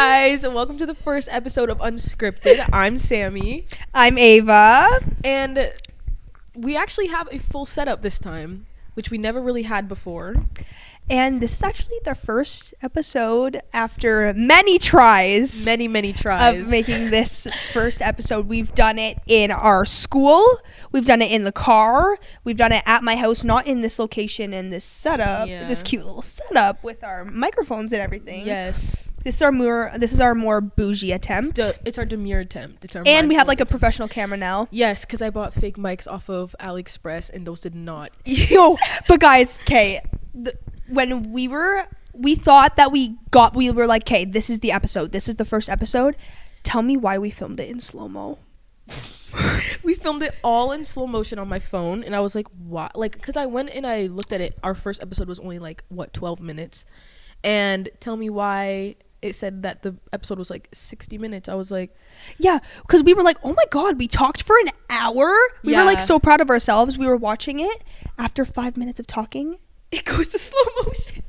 guys, and welcome to the first episode of Unscripted. I'm Sammie. I'm Ava. And we actually have a full setup this time, which we never really had before. And this is actually the first episode after many tries. Many tries. Of making this first episode. We've done it in our school. We've done it in the car. We've done it at my house, not in this location and this setup. Yeah. This cute little setup with our microphones and everything. Yes. This is our more bougie attempt. It's our demure attempt. It's our and we have like a professional camera now. Yes, because I bought fake mics off of AliExpress and those did not. Yo, but guys, okay, when we thought that we were like, okay, this is the episode. This is the first episode. Tell me why we filmed it in slow-mo. We filmed it all in slow motion on my phone, and I was like, what? Like, because I went and I looked at it. Our first episode was only like, 12 minutes? And tell me why it said that the episode was like 60 minutes. I was like, yeah, because we were like, oh my God, we talked for an hour. We were like so proud of ourselves. We were watching it. After 5 minutes of talking, it goes to slow motion.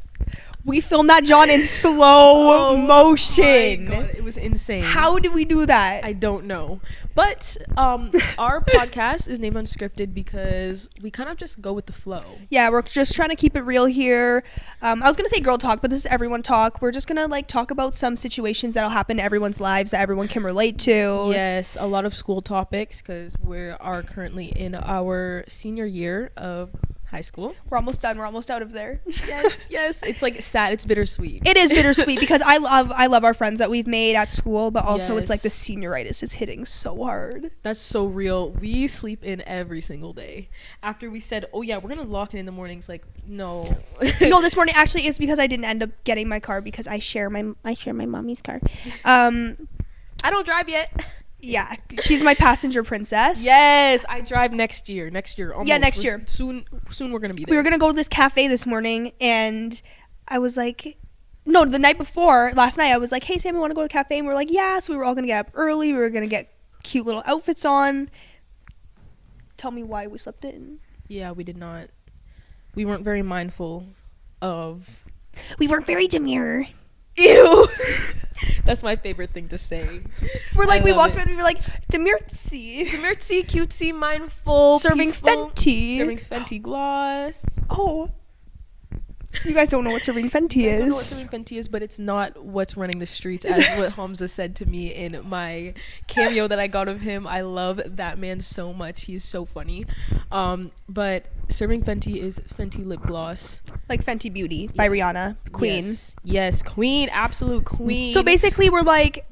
We filmed that, John, in slow motion. My God, it was insane. How did we do that? I don't know. But our podcast is named Unscripted because we kind of just go with the flow. Yeah, we're just trying to keep it real here. I was going to say girl talk, but this is everyone talk. We're just going to like talk about some situations that'll happen in everyone's lives that everyone can relate to. Yes, a lot of school topics because we are currently in our senior year of high school. We're almost done. We're almost out of there. Yes. It's like sad. It's bittersweet. It is bittersweet because I love our friends that we've made at school, but also it's like the senioritis is hitting so hard. That's so real. We sleep in every single day. After we said, oh yeah, we're gonna lock in the mornings, like no. No, this morning actually is because I didn't end up getting my car because I share my mommy's car. I don't drive yet. Yeah, she's my passenger princess. Yes, I drive next year. Almost. Yeah, next year. Soon we're gonna be there. We were gonna go to this cafe this morning, and I was like, no, the night before, last night, I was like, hey, Sam, I want to go to the cafe, and we're like, yeah. So we were all gonna get up early. We were gonna get cute little outfits on. Tell me why we slept in. Yeah, we did not. We weren't very mindful of. We weren't very demure. Ew. That's my favorite thing to say. We're like, we walked around and we were like, demurtsy, cutesy, mindful, serving peaceful, Fenty gloss. Oh, you guys don't know what serving Fenty is. I don't know what serving Fenty is, but it's not what's running the streets, as what Hamza said to me in my cameo that I got of him. I love that man so much. He's so funny. But serving Fenty is Fenty lip gloss, like Fenty Beauty by Rihanna, Queen. Yes, Queen, absolute queen. So basically, we're like,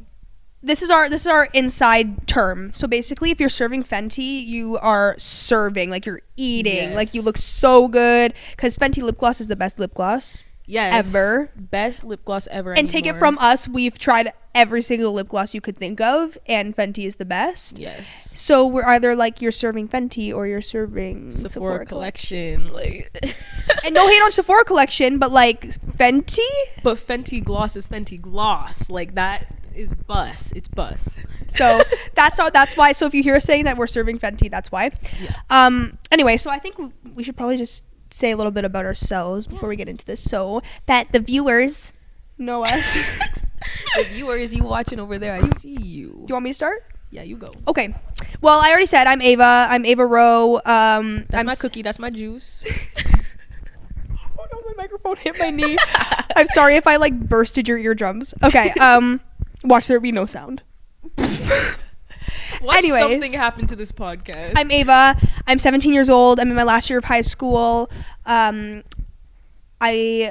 this is our inside term. So basically, if you're serving Fenty, you are serving, like you're eating, like you look so good, because Fenty lip gloss is the best lip gloss ever. Best lip gloss ever. And take it from us, we've tried every single lip gloss you could think of, and Fenty is the best. Yes. So we're either like, you're serving Fenty or you're serving Sephora collection. Like, and no hate on Sephora collection, but like Fenty. But Fenty gloss is Fenty gloss. Like that is bus. It's bus. So that's why. So if you hear us saying that we're serving Fenty, that's why. Yeah. Anyway, so I think we should probably just say a little bit about ourselves before we get into this, so that the viewers know us. The viewers, you watching over there, I see you. Do you want me to start? Yeah, you go. Okay. Well, I already said I'm Ava. I'm Ava Rowe. That's my cookie. That's my juice. Oh no, my microphone hit my knee. I'm sorry if I like bursted your eardrums. Okay. Watch there be no sound. Anyways, something happened to this podcast. I'm Ava. I'm 17 years old. I'm in my last year of high school. We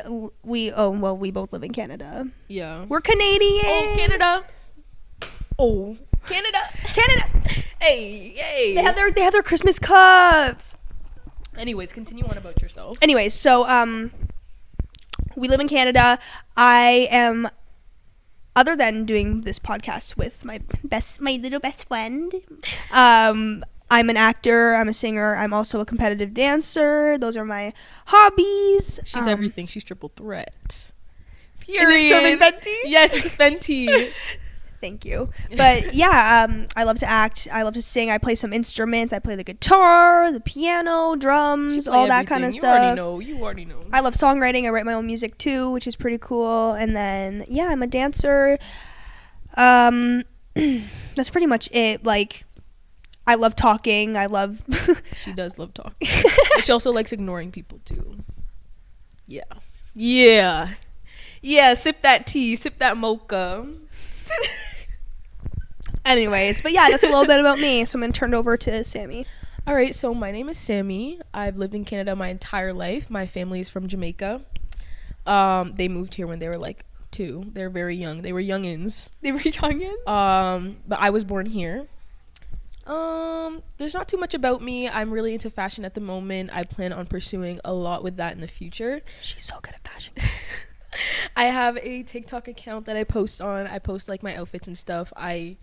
both live in Canada. Yeah. We're Canadian. Oh, Canada. Oh, Canada. Hey, yay. They have their Christmas cups. Anyways, continue on about yourself. Anyways, so we live in Canada. I am, other than doing this podcast with my little best friend, I'm an actor, I'm a singer, I'm also a competitive dancer. Those are my hobbies. She's everything. She's triple threat. Period. Is it serving Fenty? Yes, it's Fenty. Thank you. But yeah, I love to act. I love to sing. I play some instruments. I play the guitar, the piano, drums, all that kind of stuff. You already know. I love songwriting. I write my own music too, which is pretty cool. And then, yeah, I'm a dancer. That's pretty much it. Like, I love talking. I love. She does love talking. But she also likes ignoring people too. Yeah. Yeah. Yeah. Sip that tea. Sip that mocha. Anyways, but yeah, that's a little bit about me. So I'm gonna turn it over to Sammie. All right. So my name is Sammie. I've lived in Canada my entire life. My family is from Jamaica. They moved here when they were like 2. They're very young. They were youngins. But I was born here. There's not too much about me. I'm really into fashion at the moment. I plan on pursuing a lot with that in the future. She's so good at fashion. I have a TikTok account that I post on. I post like my outfits and stuff. I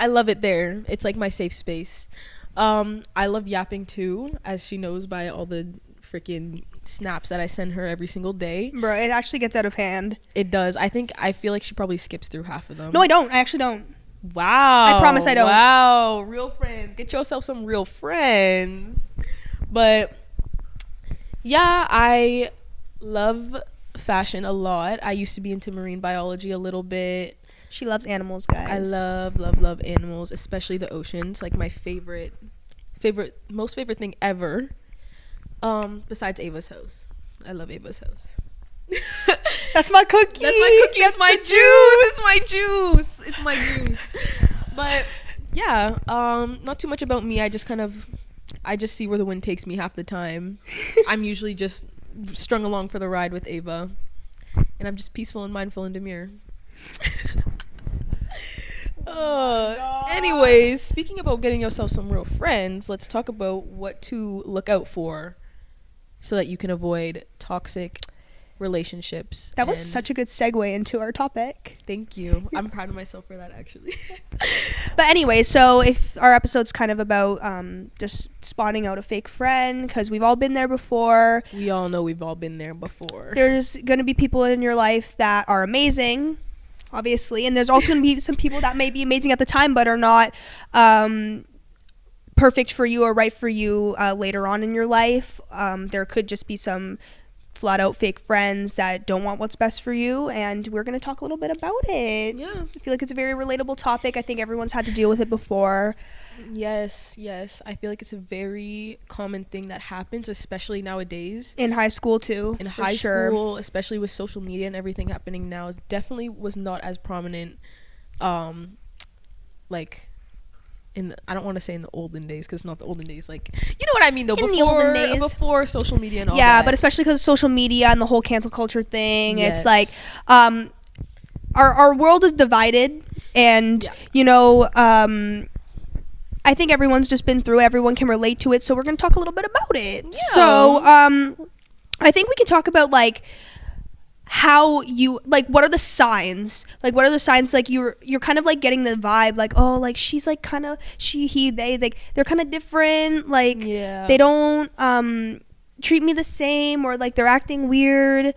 love it there. It's like my safe space. I love yapping too, as she knows by all the freaking snaps that I send her every single day. Bro, it actually gets out of hand. It does. I feel like she probably skips through half of them. No, I don't. I actually don't. Wow. I promise I don't. Wow. Real friends. Get yourself some real friends. But yeah, I love fashion a lot. I used to be into marine biology a little bit. She loves animals, guys. I love animals, especially the oceans. Like my most favorite thing ever. Besides Ava's house. I love Ava's house. That's my cookie. It's my juice. It's my juice. But yeah, not too much about me. I just see where the wind takes me half the time. I'm usually just strung along for the ride with Ava, and I'm just peaceful and mindful and demure. Anyways, speaking about getting yourself some real friends, let's talk about what to look out for so that you can avoid toxic relationships. That was such a good segue into our topic. Thank you. I'm proud of myself for that, actually. But anyway, so if our episode's kind of about just spawning out a fake friend, because we've all been there before. We all know we've all been there before. There's going to be people in your life that are amazing, obviously, and there's also going to be some people that may be amazing at the time but are not perfect for you or right for you later on in your life. There could just be some flat out fake friends that don't want what's best for you, and we're going to talk a little bit about it. Yeah. I feel like it's a very relatable topic. I think everyone's had to deal with it before. Yes. I feel like it's a very common thing that happens, especially nowadays. In high school too. In high school, especially with social media and everything happening now, it definitely was not as prominent like I don't want to say in the olden days, because it's not the olden days, like, you know what I mean though, before social media and all that. Yeah, but especially because of social media and the whole cancel culture thing. Yes. It's like our world is divided, and you know, I think everyone's just been through it. Everyone can relate to it, so we're going to talk a little bit about it. Yeah. So I think we can talk about like how you, like, what are the signs, like you're kind of like getting the vibe like, oh, like she's like kind of they like they're kind of different, like they don't treat me the same, or like they're acting weird.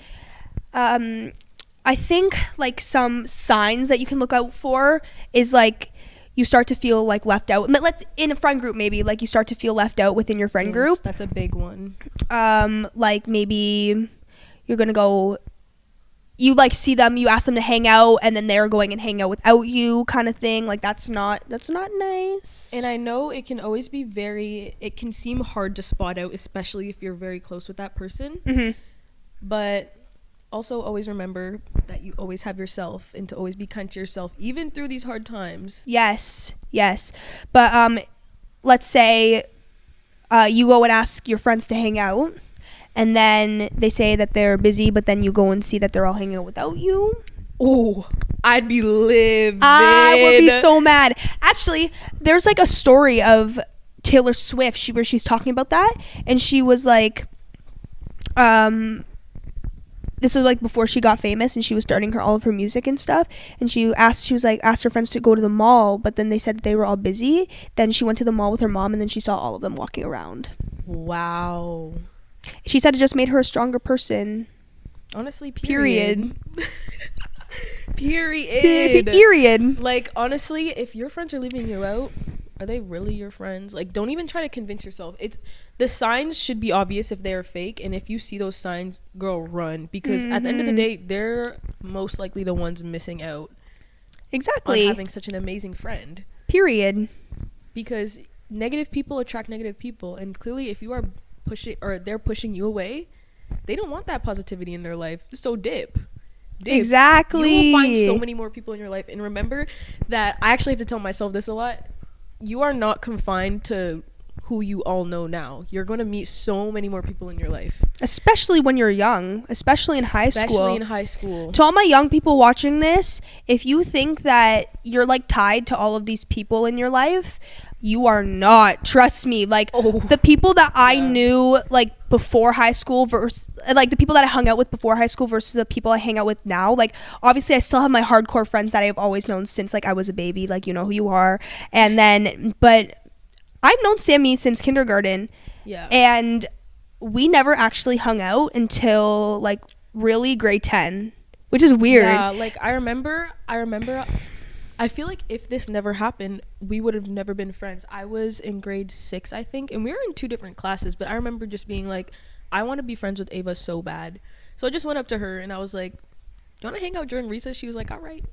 I think like some signs that you can look out for is like you start to feel like left out. In a friend group, maybe like you start to feel left out within your friend group. That's a big one. Like maybe you're gonna go, you like see them, you ask them to hang out, and then they're going and hang out without you, kind of thing. Like that's not nice. And I know it can always be it can seem hard to spot out, especially if you're very close with that person. Mm-hmm. But also always remember that you always have yourself, and to always be kind to yourself even through these hard times. Yes. But let's say you go and ask your friends to hang out, and then they say that they're busy, but then you go and see that they're all hanging out without you. Oh, I'd be livid. I would be so mad. Actually, there's like a story of Taylor Swift where she's talking about that, and she was like, this was like before she got famous, and she was starting all of her music and stuff, and she asked her friends to go to the mall, but then they said that they were all busy. Then she went to the mall with her mom, and then she saw all of them walking around. Wow. She said it just made her a stronger person. Honestly, period. Like, honestly, if your friends are leaving you out, are they really your friends? Like, don't even try to convince yourself. The signs should be obvious if they're fake, and if you see those signs, girl, run, because at the end of the day, they're most likely the ones missing out. Exactly. having such an amazing friend. Period. Because negative people attract negative people, and clearly if you are pushing, or they're pushing you away, they don't want that positivity in their life. So dip. Exactly. You will find so many more people in your life. And remember that I actually have to tell myself this a lot. You are not confined to who you all know now. You're going to meet so many more people in your life. Especially when you're young, especially in high school. Especially in high school. To all my young people watching this, if you think that you're like tied to all of these people in your life, you are not. Trust me. Like the people that I knew like before high school versus like the people that I hung out with before high school versus the people I hang out with now. Like obviously I still have my hardcore friends that I've always known since like I was a baby. Like you know who you are. And then but I've known Sammie since kindergarten. Yeah. And we never actually hung out until like really grade 10, which is weird. Yeah, like I remember I feel like if this never happened, we would have never been friends. I was in grade 6, I think, and we were in 2 different classes, but I remember just being like, I want to be friends with Ava so bad. So I just went up to her and I was like, do you want to hang out during recess? She was like, all right.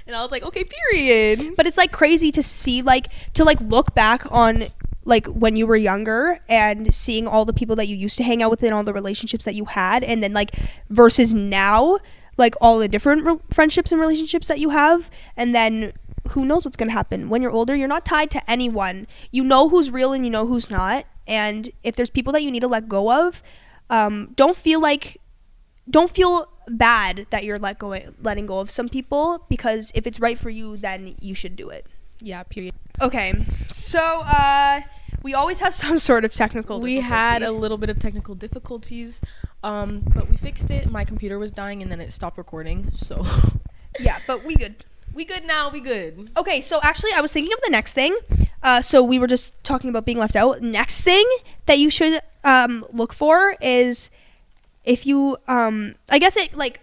And I was like, okay, period. But it's like crazy to see like to like look back on like when you were younger and seeing all the people that you used to hang out with and all the relationships that you had, and then like versus now, like all the different friendships and relationships that you have. And then who knows what's going to happen when you're older. You're not tied to anyone. You know who's real and you know who's not. And if there's people that you need to let go of, don't feel bad that you're letting go of some people, because if it's right for you, then you should do it. Yeah, period. Okay, so we always have some sort of technical difficulty. We had a little bit of technical difficulties, but we fixed it. My computer was dying and then it stopped recording, so yeah, but we good. We good now, we good. Okay, so actually I was thinking of the next thing. So we were just talking about being left out. Next thing that you should look for is if you I guess it like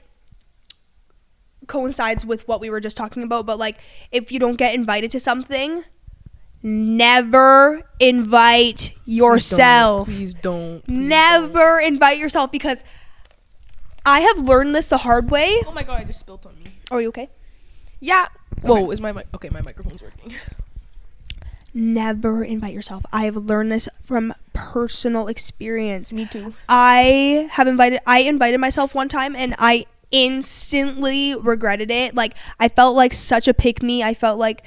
coincides with what we were just talking about, but like if you don't get invited to something, never invite yourself. Please don't. Never invite yourself, because I have learned this the hard way. Oh my god, I just spilled on me. Are you okay? Yeah. Okay. Whoa, is my okay, my microphone's working. Never invite yourself. I have learned this from personal experience. Me too. I invited myself one time and I instantly regretted it. Like I felt like such a pick me. I felt like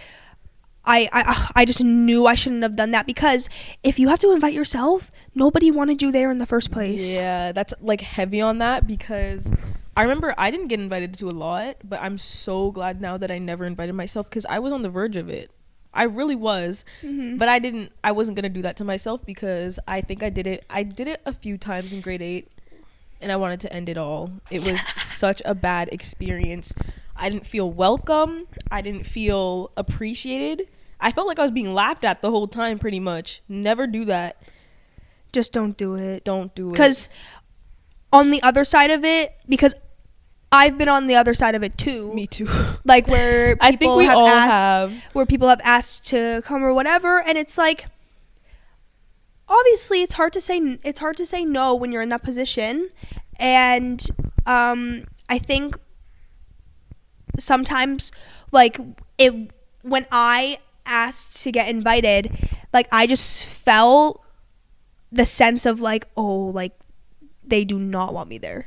I just knew I shouldn't have done that, because if you have to invite yourself, nobody wanted you there in the first place. Yeah, that's like heavy on that, because I remember I didn't get invited to a lot, but I'm so glad now that I never invited myself, because I was on the verge of it. I really was. But I wasn't going to do that to myself, because I think I did it a few times in grade 8 and I wanted to end it all. It was such a bad experience. I didn't feel welcome. I didn't feel appreciated. I felt like I was being laughed at the whole time, pretty much. Never do that. Just don't do it. Don't do it. Because on the other side of it, because I've been on the other side of it too. Me too. Like where people I think we all have. Where people have asked to come or whatever, and it's like, obviously it's hard to say no when you're in that position. And I think sometimes like when I asked to get invited, like I just felt the sense of like, oh, like they do not want me there.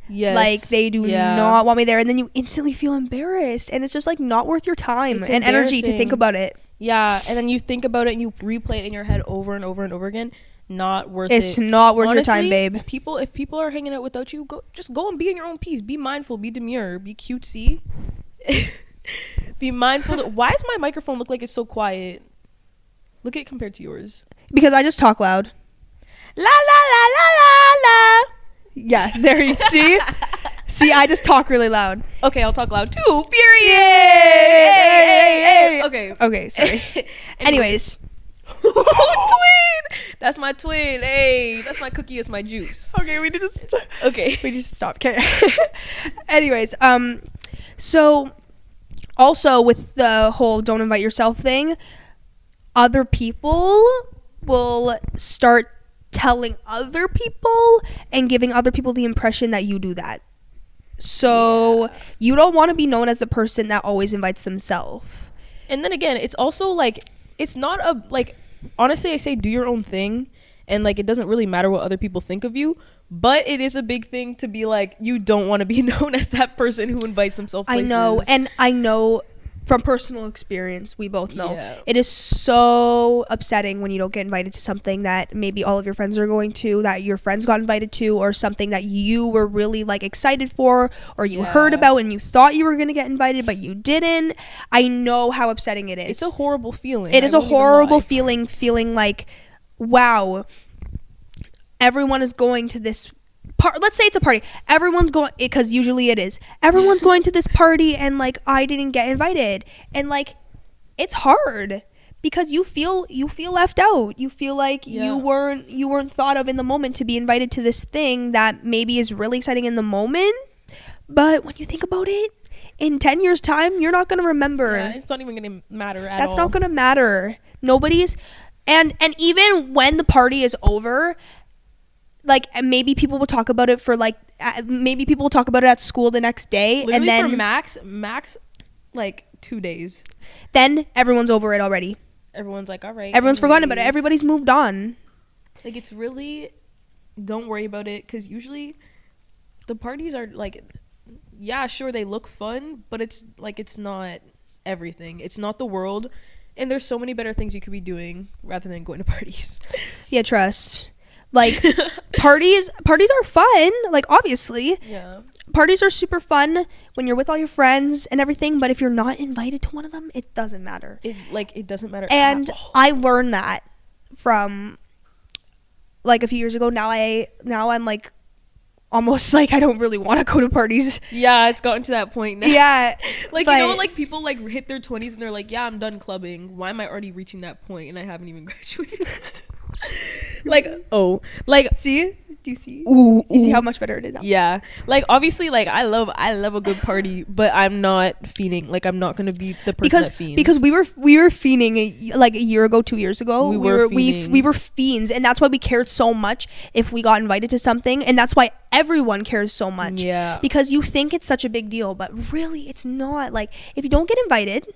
Yes. Like they do not want me there, and then you instantly feel embarrassed, and it's just like not worth your time and energy to think about it. Yeah, and then you think about it and you replay it in your head over and over and over again. Not worth it. It's not worth Honestly, your time, babe. If people are hanging out without you, just go and be in your own peace. Be mindful, be demure, be cutesy. Be mindful. Why does my microphone look like it's so quiet? Look at it compared to yours. Because I just talk loud. La la la la la la. Yeah, there you see. See, I just talk really loud. Okay, I'll talk loud too. Period. Hey. Okay, sorry. Anyways. Twin. That's my twin. Hey, that's my cookie. It's my juice. Okay, we need to stop. Okay. We just stop. Okay. Anyways, so also with the whole don't invite yourself thing, other people will start telling other people and giving other people the impression that you do that. So you don't want to be known as the person that always invites themselves. And then again, it's also like, it's not a, like, honestly, I say do your own thing, and like it doesn't really matter what other people think of you, but it is a big thing to be like, you don't want to be known as that person who invites themselves places. I know from personal experience, we both know it is so upsetting when you don't get invited to something that maybe all of your friends are going to, that your friends got invited to, or something that you were really like excited for, or you heard about and you thought you were going to get invited but you didn't. I know how upsetting it is. It's a horrible feeling. It is a horrible feeling like, wow, everyone is going to this let's say it's a party. Everyone's going, because usually it is. Everyone's going to this party and like I didn't get invited, and like it's hard because you feel left out. You feel like you weren't thought of in the moment to be invited to this thing that maybe is really exciting in the moment, but when you think about it, in 10 years time, you're not going to remember. It's not even going to matter at all. That's not going to matter. Nobody's, and even when the party is over, like maybe people will talk about it for like maybe people will talk about it at school the next day. Literally, and then for max like 2 days, then everyone's over it already. Everyone's like, all right, everyone's forgotten about it. Everybody's moved on. Like, it's really, don't worry about it, because usually the parties are like, yeah, sure, they look fun, but it's like, it's not everything. It's not the world, and there's so many better things you could be doing rather than going to parties. Yeah, trust. Like, parties are fun, like, obviously. Yeah. Parties are super fun when you're with all your friends and everything, but if you're not invited to one of them, it doesn't matter. It doesn't matter. And I learned that from, like, a few years ago. Now I'm, like, almost, like, I don't really want to go to parties. Yeah, it's gotten to that point now. Yeah. Like, you know, like, people, like, hit their 20s and they're like, yeah, I'm done clubbing. Why am I already reaching that point and I haven't even graduated? Like, oh, like, see, do you see? Ooh, you see how much better it is now? Yeah, like, obviously, like, I love a good party, but I'm not fiending. Like, I'm not gonna be the person that fiends. Because we were fiending like a year ago, 2 years ago. We were fiends, and that's why we cared so much if we got invited to something, and that's why everyone cares so much. Yeah, because you think it's such a big deal, but really, it's not. Like, if you don't get invited,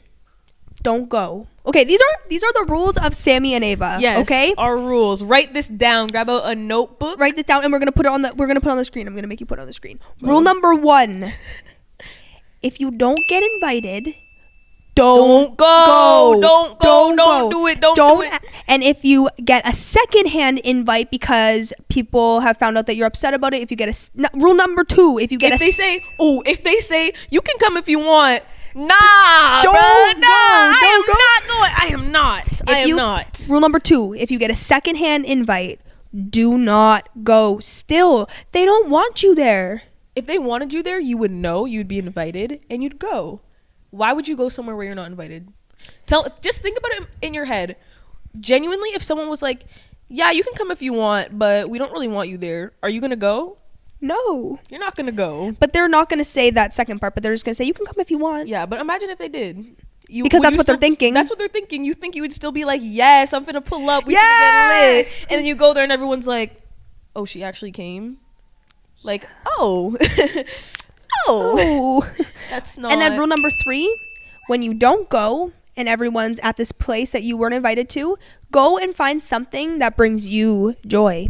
don't go. Okay, these are the rules of Sammie and Ava. Yes, okay, our rules. Write this down. Grab out a notebook. Write this down, and we're gonna put it on the screen. I'm gonna make you put it on the screen. Rule number 1: if you don't get invited, don't go. Don't do it. Don't do it. And if you get a secondhand invite because people have found out that you're upset about it, if you get rule number 2: if they say you can come if you want. Nah, don't bro, go. I am not. Rule number 2: if you get a secondhand invite, do not go. Still, they don't want you there. If they wanted you there, you would know, you'd be invited, and you'd go. Why would you go somewhere where you're not invited? Just think about it in your head. Genuinely, if someone was like, yeah, you can come if you want, but we don't really want you there, are you gonna go? No, you're not gonna go. But they're not gonna say that second part, but they're just gonna say you can come if you want. Yeah, but imagine if they did. Because that's what they're thinking. That's what they're thinking. You think you would still be like, yes, I'm finna pull up, we finna get lit, and then you go there and everyone's like, oh, she actually came. Like, oh. That's not. And then rule number 3: when you don't go and everyone's at this place that you weren't invited to, go and find something that brings you joy.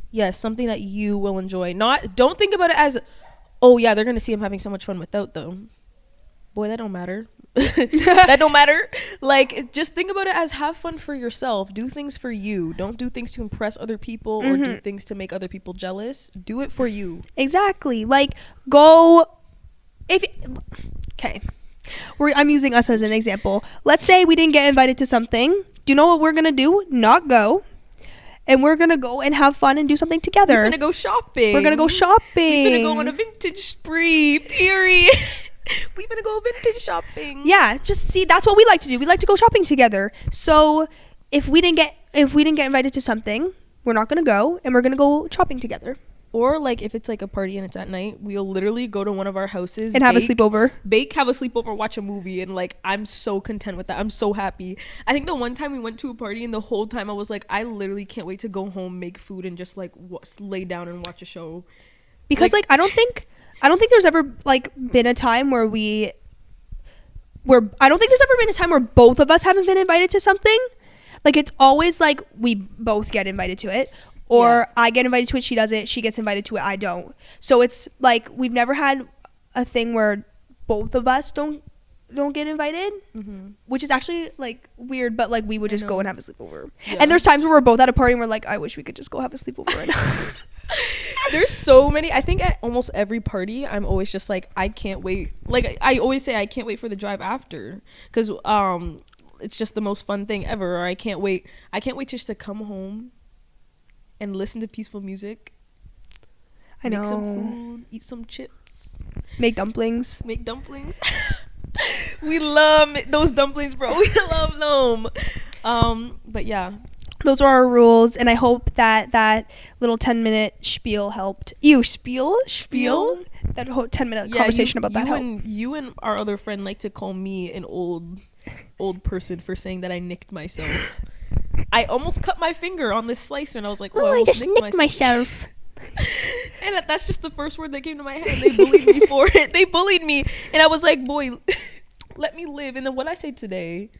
Yes, something that you will enjoy. Don't think about it as, oh yeah, they're gonna see I'm having so much fun without them. Boy, that don't matter. That don't matter. Like, just think about it as have fun for yourself. Do things for you. Don't do things to impress other people or do things to make other people jealous. Do it for you. Exactly. Like, go. Okay. I'm using us as an example. Let's say we didn't get invited to something. Do you know what we're gonna do? Not go. And we're going to go and have fun and do something together. We're going to go shopping. We're going to go on a vintage spree, period. We're going to go vintage shopping. Yeah, just see, that's what we like to do. We like to go shopping together. So if we didn't get invited to something, we're not going to go, and we're going to go shopping together. Or, like, if it's, like, a party and it's at night, we'll literally go to one of our houses. And have a sleepover. Have a sleepover, watch a movie. And, like, I'm so content with that. I'm so happy. I think the one time we went to a party and the whole time I was like, I literally can't wait to go home, make food, and just, like, lay down and watch a show. Because, like I don't think I don't think there's ever like been a time where I don't think there's ever been a time where both of us haven't been invited to something. Like it's always like we both get invited to it, or I get invited to it, she doesn't, she gets invited to it, I don't. So it's like we've never had a thing where both of us don't get invited, which is actually like weird, but like we would just go and have a sleepover. And there's times where we're both at a party and we're like, I wish we could just go have a sleepover right now. There's so many. I think at almost every party I'm always just like, I can't wait. Like I always say I can't wait for the drive after, because it's just the most fun thing ever. Or I can't wait just to come home and listen to peaceful music. I know. Make some food, eat some chips, make dumplings. We love those dumplings, bro. We love them. But yeah, those are our rules, and I hope that little 10-minute spiel helped. Spiel? That whole 10-minute conversation about that helped. You and our other friend like to call me an old person for saying that I nicked myself. I almost cut my finger on this slicer, and I was like, I just nicked myself. And that's just the first word that came to my head. They bullied me for it. They bullied me, and I was like, boy, let me live. And then what I say today,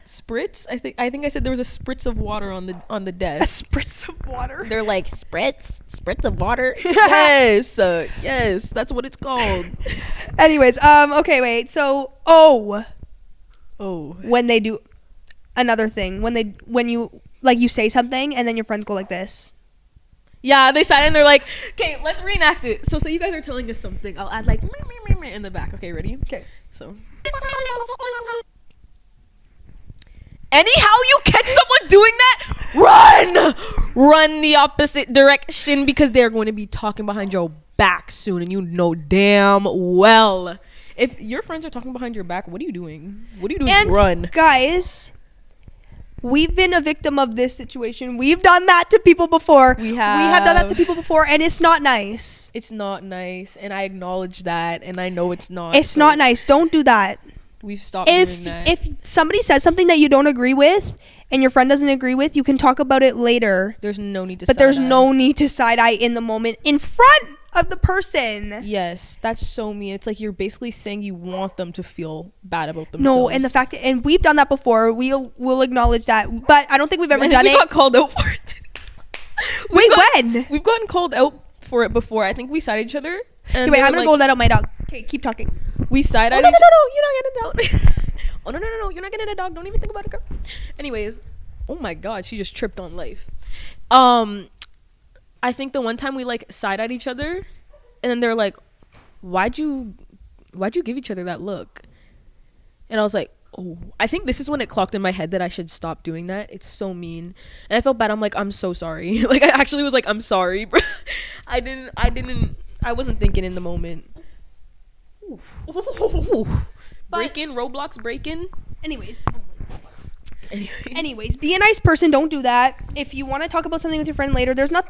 spritz. I think I said there was a spritz of water on the desk. A spritz of water. They're like, spritz of water. Yes, yes, that's what it's called. Anyways, okay, wait. So, when they do another thing, when you like you say something and then your friends go like this. Yeah, they sign and they're like, okay, let's reenact it. So say you guys are telling us something. I'll add like in the back. Okay, ready? Okay. So. Anyhow you catch someone doing that, run the opposite direction, because they're going to be talking behind your back soon, and you know damn well if your friends are talking behind your back, what are you doing? And run. Guys, we've been a victim of this situation. We've done that to people before. We have done that to people before, and it's not nice. It's not nice, and I acknowledge that, and I know it's not. It's not nice. Don't do that. We've stopped doing that. If somebody says something that you don't agree with and your friend doesn't agree with, you can talk about it later. There's no need to But there's no need to side-eye in the moment in front of the person. Yes, that's so mean. It's like you're basically saying you want them to feel bad about themselves. No, and the fact and we've done that before. We'll acknowledge that, but I don't think we've ever done it. We got called out for it. When? We've gotten called out for it before. I think we side each other. And wait, I'm gonna go let out my dog. Okay, keep talking. We side eyed. No, you're not getting a dog. Oh no, you're not getting a dog. Don't even think about it, girl. Anyways, oh my god, she just tripped on life. I think the one time we like side eyed each other, and then they're like, "Why'd you give each other that look?" And I was like, "Oh, I think this is when it clocked in my head that I should stop doing that. It's so mean." And I felt bad. I'm like, "I'm so sorry." Like I actually was like, "I'm sorry, bro." I wasn't thinking in the moment. Roblox break-in. Anyways, be a nice person. Don't do that. If you want to talk about something with your friend later, there's no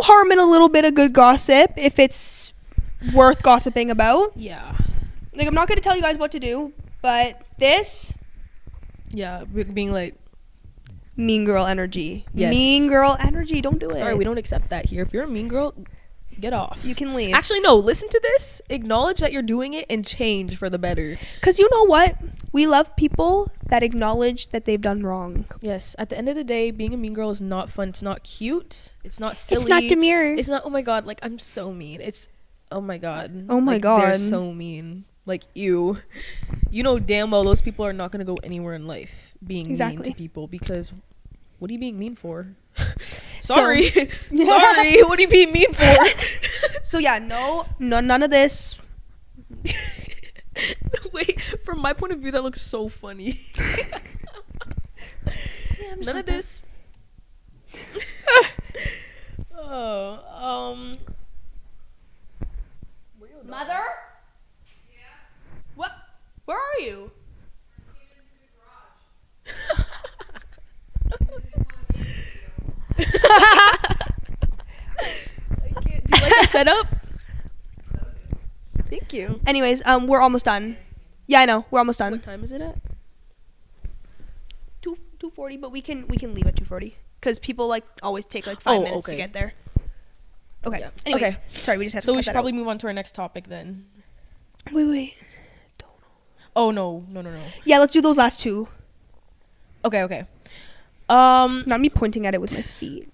harm in a little bit of good gossip if it's worth gossiping about. Yeah. Like, I'm not going to tell you guys what to do, but this. Yeah, being like. Mean girl energy. Yes. Mean girl energy. Don't do it. Sorry, we don't accept that here. If you're a mean girl, get off. You can leave. Actually, no. Listen to this. Acknowledge that you're doing it and change for the better. Because you know what? We love people that acknowledge that they've done wrong. Yes. At the end of the day, being a mean girl is not fun. It's not cute. It's not silly. It's not demure. It's not, oh my god, like, I'm so mean. It's, oh my god. Oh my like, god. They're so mean. Like, ew. You know damn well those people are not going to go anywhere in life being mean to people, because what are you being mean for? Sorry. Sorry. What are you being mean for? So yeah, none of this. Wait, from my point of view, that looks so funny. Yeah, none of this. Mother? Yeah. What? Where are you? Do you like the setup? Thank you. Anyways, we're almost done. Yeah, I know. We're almost done. What time is it at? 2:40, but we can leave at 2:40 because people like always take like 5 minutes to get there. Okay. Yeah. Anyways, Okay. sorry, we just had to So cut we should that probably out. move on to our next topic then. Wait. Oh no. Yeah, let's do those last two. Okay. Not me pointing at it with my feet.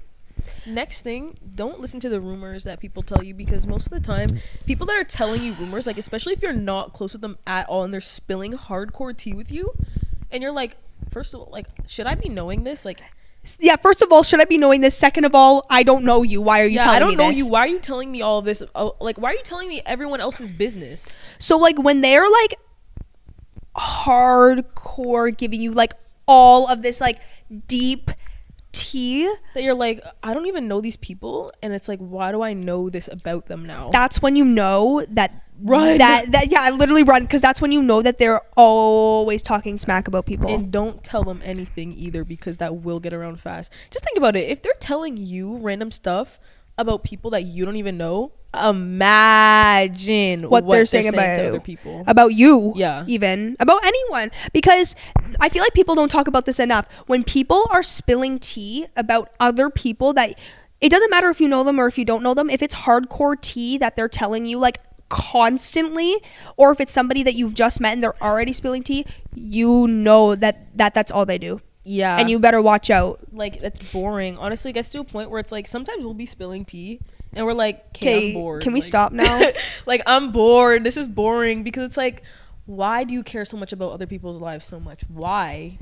Next thing, don't listen to the rumors that people tell you, because most of the time, people that are telling you rumors, like especially if you're not close with them at all and they're spilling hardcore tea with you, and you're like, first of all, like, should I be knowing this? Like, Yeah, first of all, should I be knowing this? Second of all, I don't know you. Why are you telling me I don't know this? you. Why are you telling me all of this? Like, why are you telling me everyone else's business? So, like, when they're, like, hardcore giving you, like, all of this, like, deep tea, That you're like, I don't even know these people, and it's like, why do I know this about them now? that's when you know that Run. I literally run, because that's when you know that they're always talking smack about people. And don't tell them anything either, because that will get around fast. Just think about it. If they're telling you random stuff about people that you don't even know, imagine what they're saying to other people. about you, Yeah. even about anyone, because I feel like people don't talk about this enough. When people are spilling tea about other people, that it doesn't matter if you know them or if you don't know them, if it's hardcore tea that they're telling you, like, constantly, or if it's somebody that you've just met and they're already spilling tea, you know that's all they do. Yeah. And you better watch out. Like, that's boring. Honestly, it gets to a point where it's like, sometimes we'll be spilling tea and we're like, okay, I'm bored. Can we like, stop now? Like, I'm bored. This is boring, because it's like, why do you care so much about other people's lives so much? Why?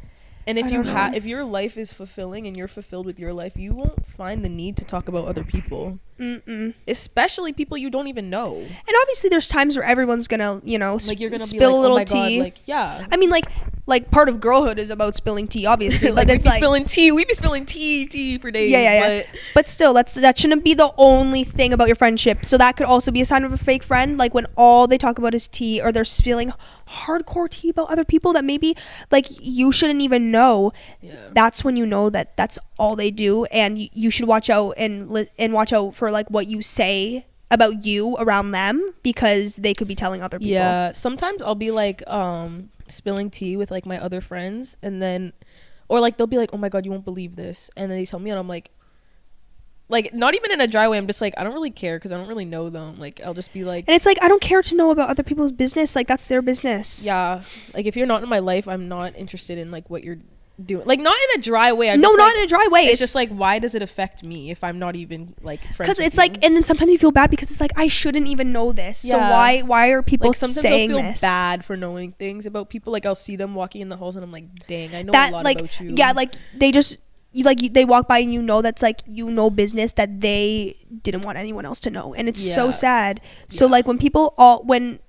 And if if your life is fulfilling and you're fulfilled with your life, you won't find the need to talk about other people. Especially people you don't even know. And obviously there's times where everyone's gonna, Like, you're gonna spill be like, a little oh my tea. God, like, yeah. I mean, like part of girlhood is about spilling tea, obviously. Like, But we it's be like spilling tea. We be spilling tea for days. Yeah. But still, that shouldn't be the only thing about your friendship. So that could also be a sign of a fake friend. Like, when all they talk about is tea, or they're spilling hardcore tea about other people that maybe, like, you shouldn't even know. Yeah. That's when you know that that's all they do, and you should watch out and watch out for, like, what you say about you around them, because they could be telling other people. Yeah, sometimes I'll be like spilling tea with like my other friends, and then, or like they'll be like, oh my God, you won't believe this, and then they tell me, and I'm like not even in a dry way, I'm just like, I don't really care, because I don't really know them. Like, I'll just be like, And it's like, I don't care to know about other people's business. Like, that's their business. yeah, like, if you're not in my life, I'm not interested in like what you're doing. Like, not in a dry way. No, not in a dry way. It's just like, why does it affect me if I'm not even like friends? Because with it's you? like, and then sometimes you feel bad, because it's like, I shouldn't even know this. Yeah. So why are people like, sometimes saying I'll feel this? bad for knowing things about people. Like, I'll see them walking in the halls, and I'm like, dang, I know That, a lot like, about you. yeah, like, they just, they walk by and you know that's like, you know, business that they didn't want anyone else to know. And it's so Yeah. sad. So Yeah. like, when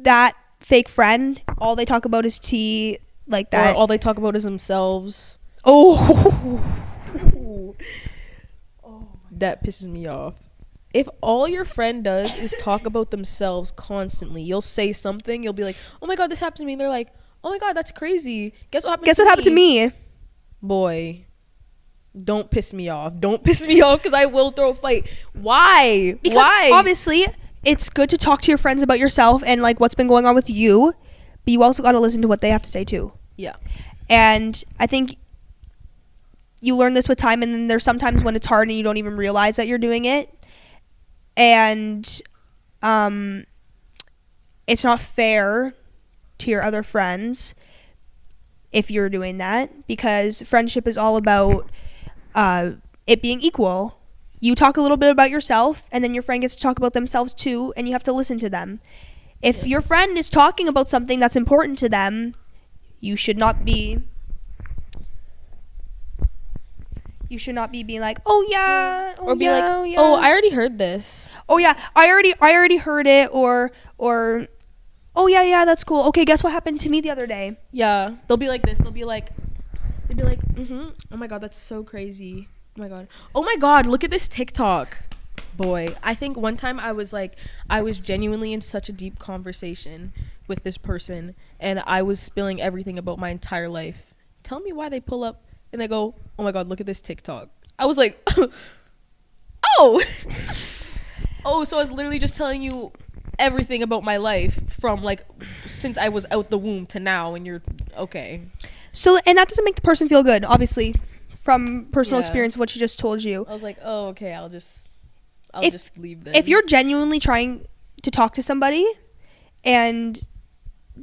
that fake friend, all they talk about is tea, like that. Or all they talk about is themselves. Oh. That pisses me off. If all your friend does is talk about themselves constantly, you'll say something, you'll be like, oh my God, this happened to me. And they're like, oh my God, that's crazy. Guess what happened to me? Boy, don't piss me off. Don't piss me off, because I will throw a fight. Why? Because Why? obviously it's good to talk to your friends about yourself and like what's been going on with you, but you also got to listen to what they have to say too. Yeah. And I think you learn this with time, and then there's sometimes when it's hard and you don't even realize that you're doing it. And it's not fair to your other friends if you're doing that, because friendship is all about it being equal. You talk a little bit about yourself, and then your friend gets to talk about themselves too, and you have to listen to them. If your friend is talking about something that's important to them, you should not be being like, oh yeah, Or be like, oh yeah, oh, I already heard this. oh yeah, I already heard it, or oh yeah, that's cool. Okay, guess what happened to me the other day? Yeah. They'll be like this. They'll be like, oh my God, that's so crazy. Oh my God, look at this TikTok. Boy, I think one time I was genuinely in such a deep conversation with this person, and I was spilling everything about my entire life. Tell me why they pull up and they go, oh my God, look at this TikTok. I was like, oh, so I was literally just telling you everything about my life from like since I was out the womb to now, and you're okay. So, and that doesn't make the person feel good, obviously, from personal Yeah. experience of what she just told you. I was like, oh, okay, I'll just I'll just leave them. If you're genuinely trying to talk to somebody and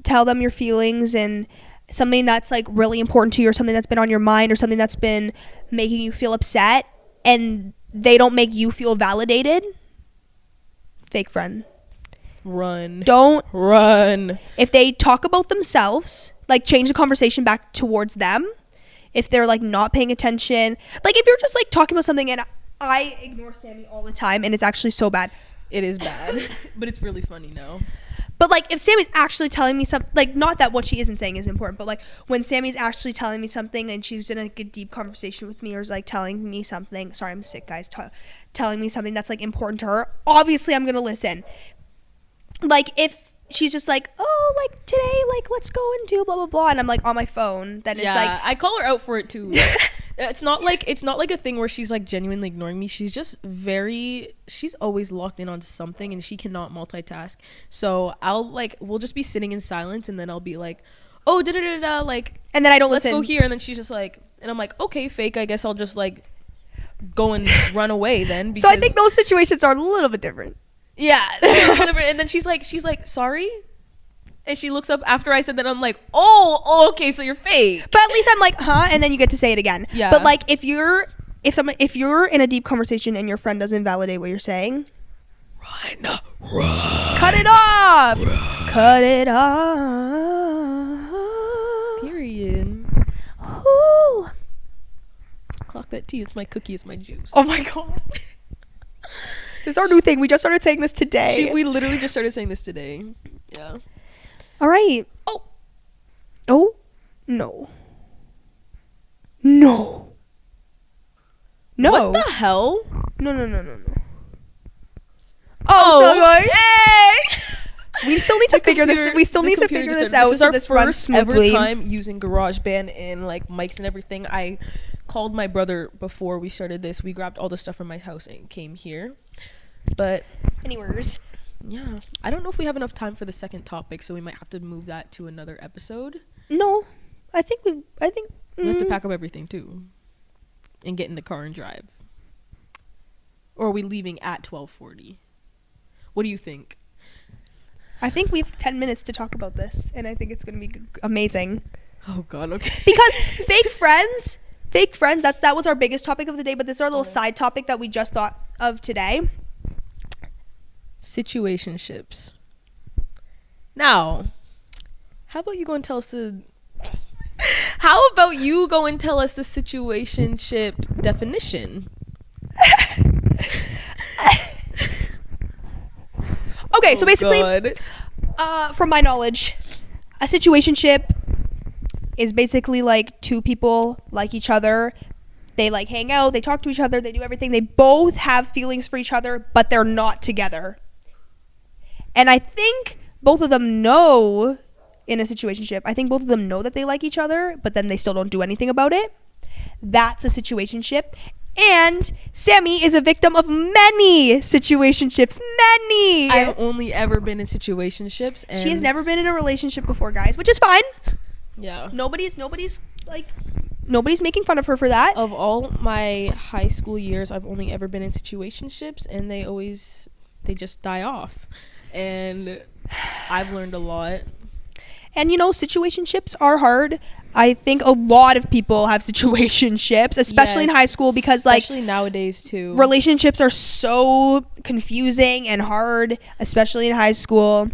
tell them your feelings and something that's like really important to you, or something that's been on your mind, or something that's been making you feel upset, and they don't make you feel validated, fake friend. Run. Don't run. If they talk about themselves, like change the conversation back towards them. If they're like not paying attention, like if you're just like talking about something, and I ignore Sammie all the time, and it's actually so bad. It is bad, but it's really funny now. But like if Sammie's actually telling me something, like not that what she isn't saying is important, but like when Sammie's actually telling me something and she's in like a deep conversation with me, or is like telling me something, sorry, I'm sick, guys, telling me something that's like important to her, obviously I'm gonna listen. Like if she's just like, oh, like today, like let's go and do blah blah blah, and I'm like on my phone, then it's like I call her out for it too. It's not like a thing where she's like genuinely ignoring me. She's just she's always locked in on something, and she cannot multitask. So we'll just be sitting in silence, and then I'll be like, oh, da da da da, like, and then I don't let's listen. go here, and then she's just like, and I'm like, okay, fake, I guess I'll just like go and run away then. So I think those situations are a little bit different. Yeah. And then she's like, sorry? And she looks up after I said that. I'm like, oh, okay, so you're fake. But at least I'm like, huh? And then you get to say it again. Yeah. But like if you're in a deep conversation and your friend doesn't validate what you're saying, run. Cut it off. Cut it off. Period. Ooh. Clock that tea. It's my cookie. It's my juice. Oh my god. This is our new thing. We just started saying this today. We literally just started saying this today. Yeah. All right. Oh. No. No. What the hell? No. Oh, so like, hey! We still need to figure this. We still need to figure this out. This is our first ever time using GarageBand and like mics and everything. I called my brother before we started this. We grabbed all the stuff from my house and came here. But anyways, yeah, I don't know if we have enough time for the second topic, so we might have to move that to another episode. No, I think we have to pack up everything too, and get in the car and drive. Or are we leaving at 12:40? What do you think? I think we have 10 minutes to talk about this, and I think it's going to be amazing. Oh God, okay. Because fake friends, that was our biggest topic of the day, but this is our little side topic that we just thought of today. Situationships. Now, how about you go and tell us the situationship definition? Okay, so basically, from my knowledge, a situationship is basically like two people like each other. They like hang out, they talk to each other, they do everything. They both have feelings for each other, but they're not together. And I think both of them know in a situationship, I think both of them know that they like each other, but then they still don't do anything about it. That's a situationship. And Sammie is a victim of many situationships. Many! I've only ever been in situationships. And she has never been in a relationship before, guys, which is fine. Yeah. Nobody's making fun of her for that. Of all my high school years, I've only ever been in situationships, and they just die off. And I've learned a lot. And situationships are hard. I think a lot of people have situationships, especially in high school, because especially nowadays too. Relationships are so confusing and hard, especially in high school.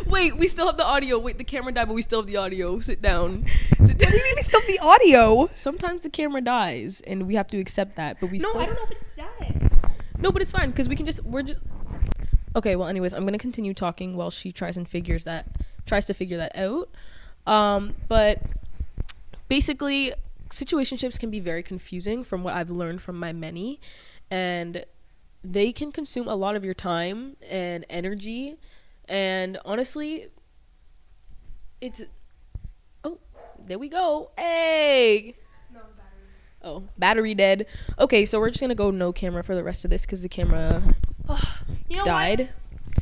Wait, we still have the audio. Wait, the camera died, but we still have the audio. Sit down. What do you mean we still have the audio? Sometimes the camera dies, and we have to accept that. But I don't know if it's died. No, but it's fine because we're just. Okay, well, anyways, I'm gonna continue talking while she tries to figure that out. But basically, situationships can be very confusing from what I've learned from my many, and they can consume a lot of your time and energy. And honestly, there we go. Hey. No, battery. Oh, battery dead. Okay, so we're just gonna go no camera for the rest of this because the camera died.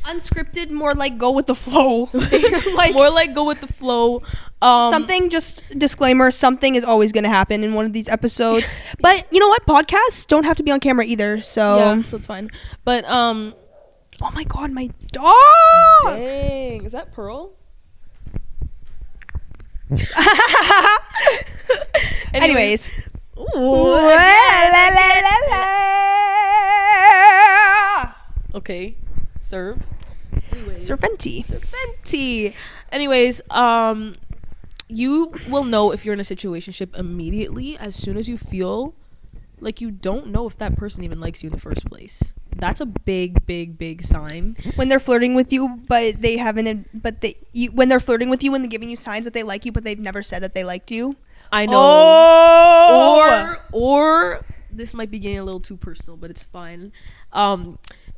What? Unscripted, more like go with the flow. Like More like go with the flow. Something, just disclaimer, something is always going to happen in one of these episodes. But you know what? Podcasts don't have to be on camera either. So Yeah, so it's fine. But oh my god, my dog. dang, is that Pearl? Anyways. Ooh, okay. Serve. Anyways. Serpenti. Anyways, you will know if you're in a situationship immediately as soon as you feel like you don't know if that person even likes you in the first place. That's a big sign. When they're flirting with you, but they haven't. When they're flirting with you and they're giving you signs that they like you, but they've never said that they liked you. I know. Oh! Or this might be getting a little too personal, but it's fine.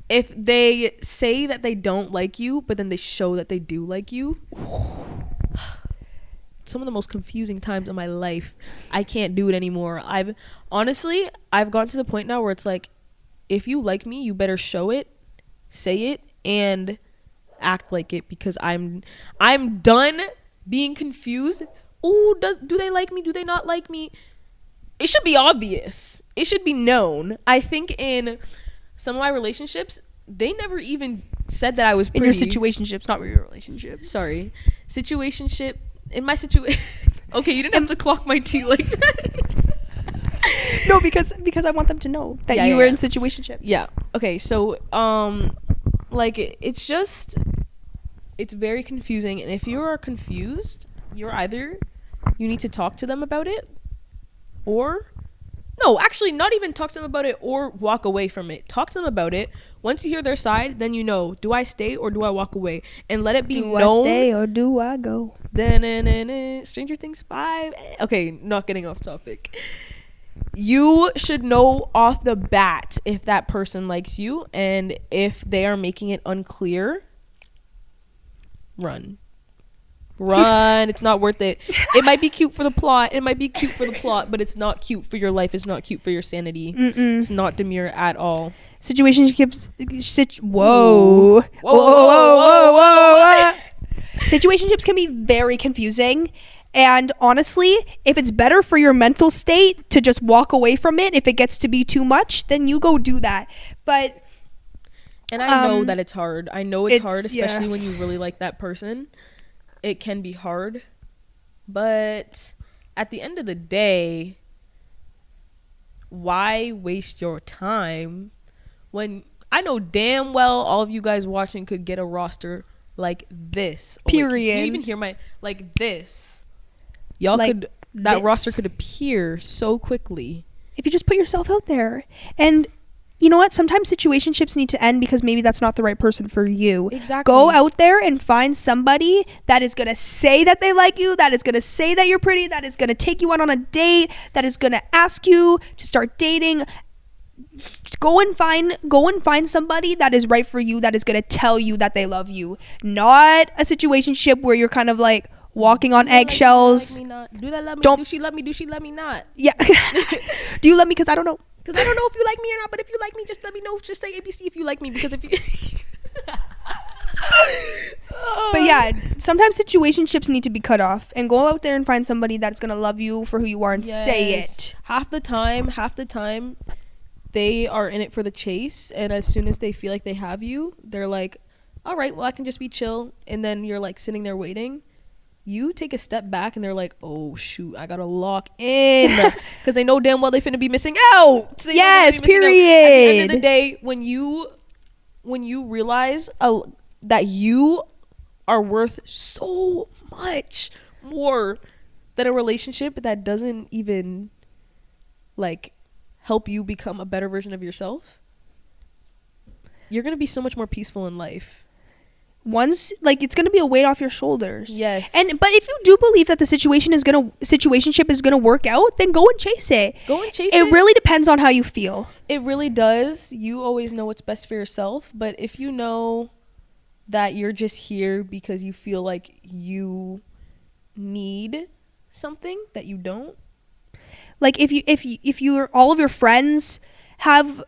If they say that they don't like you, but then they show that they do like you. Some of the most confusing times in my life. I can't do it anymore. I've gotten to the point now where it's like, if you like me, you better show it, say it, and act like it, because I'm done being confused. Oh, do they like me? Do they not like me? It should be obvious. It should be known. I think in some of my relationships, they never even said that I was pretty. In your situationships, not your relationships. Sorry. Situationship. In my situation. Okay, you didn't have to clock my tea like that. No, because I want them to know that you were in situationships. Yeah. Okay, so like it's very confusing, and if you are confused, you need to talk to them about it, or no, actually not even talk to them about it or walk away from it. Talk to them about it. Once you hear their side, then you know, do I stay or do I walk away? And let it be known. Do I stay or do I go? Stranger Things 5. Okay, not getting off topic. You should know off the bat if that person likes you, and if they are making it unclear, run. It's not worth it. It might be cute for the plot, but it's not cute for your life. It's not cute for your sanity. It's not demure at all. Situationships. Whoa. Situationships can be very confusing. And honestly, if it's better for your mental state to just walk away from it, if it gets to be too much, then you go do that. And I know that it's hard. I know it's hard, especially when you really like that person. It can be hard. But at the end of the day, why waste your time when I know damn well all of you guys watching could get a roster like this. Period. Can you even hear my, like this? Y'all like could, that this. Roster could appear so quickly. If you just put yourself out there. And you know what? Sometimes situationships need to end because maybe that's not the right person for you. Exactly. Go out there and find somebody that is going to say that they like you, that is going to say that you're pretty, that is going to take you out on a date, that is going to ask you to start dating. Just go and find somebody that is right for you, that is going to tell you that they love you. Not a situationship where you're kind of like walking on eggshells. Do they love me? Do she love me? Do she love me not? Yeah. Do you love me? Because I don't know. Because I don't know if you like me or not, but if you like me, just let me know. Just say ABC if you like me, because if you... But yeah, sometimes situationships need to be cut off, and go out there and find somebody that's going to love you for who you are and say it. Half the time, they are in it for the chase, and as soon as they feel like they have you, they're like, all right, well, I can just be chill, and then you're like sitting there waiting. You take a step back and they're like, oh shoot, I gotta lock in, because they know damn well they finna be missing out. So yes, period. At the end of the day, when you realize that you are worth so much more than a relationship that doesn't even like help you become a better version of yourself, you're gonna be so much more peaceful in life. Once, like, it's gonna be a weight off your shoulders. Yes. But if you do believe that the situationship is gonna work out, then go and chase it. It really depends on how you feel. It really does. You always know what's best for yourself. But if you know that you're just here because you feel like you need something that you don't, like if you're all of your friends have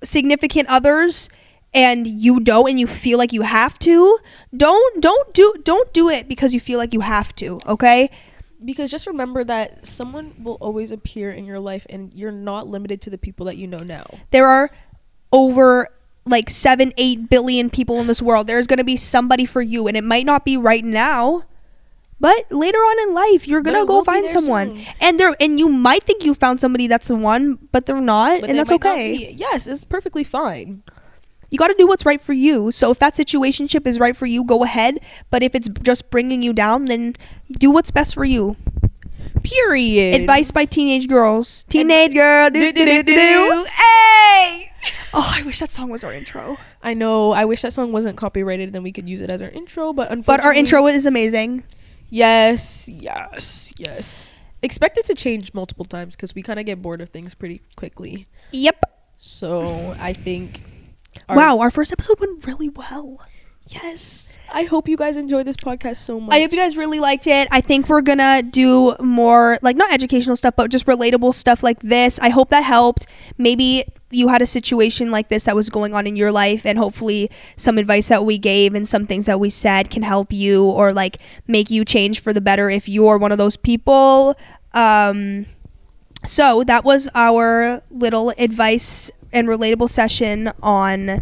significant others, and you don't, and you feel like you have to, don't do it because you feel like you have to, okay? Because just remember that someone will always appear in your life, and you're not limited to the people that you know now. There are over like 7-8 billion people in this world. There's going to be somebody for you, and it might not be right now, but later on in life you're going to go find someone soon. And you might think you found somebody that's the one, but they're not, but and that's okay. Yes, it's perfectly fine. You got to do what's right for you. So if that situationship is right for you, go ahead, but if it's just bringing you down, then do what's best for you. Period. Advice by teenage girls. Teenage girl. Hey! Oh, I wish that song was our intro. I know. I wish that song wasn't copyrighted, then we could use it as our intro, but unfortunately. But our intro is amazing. Yes. Expect it to change multiple times because we kind of get bored of things pretty quickly. Yep. So I think. Our first episode went really well. Yes. I hope you guys enjoyed this podcast so much. I hope you guys really liked it. I think we're gonna do more, like, not educational stuff, but just relatable stuff like this. I hope that helped. Maybe you had a situation like this that was going on in your life, and hopefully some advice that we gave and some things that we said can help you, or like make you change for the better if you're one of those people. So that was our little advice and relatable session on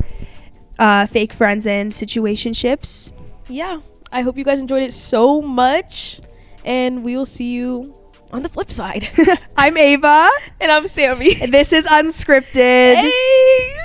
fake friends and situationships. Yeah, I hope you guys enjoyed it so much, and we will see you on the flip side. I'm Ava. And I'm Sammie. This is Unscripted. Hey!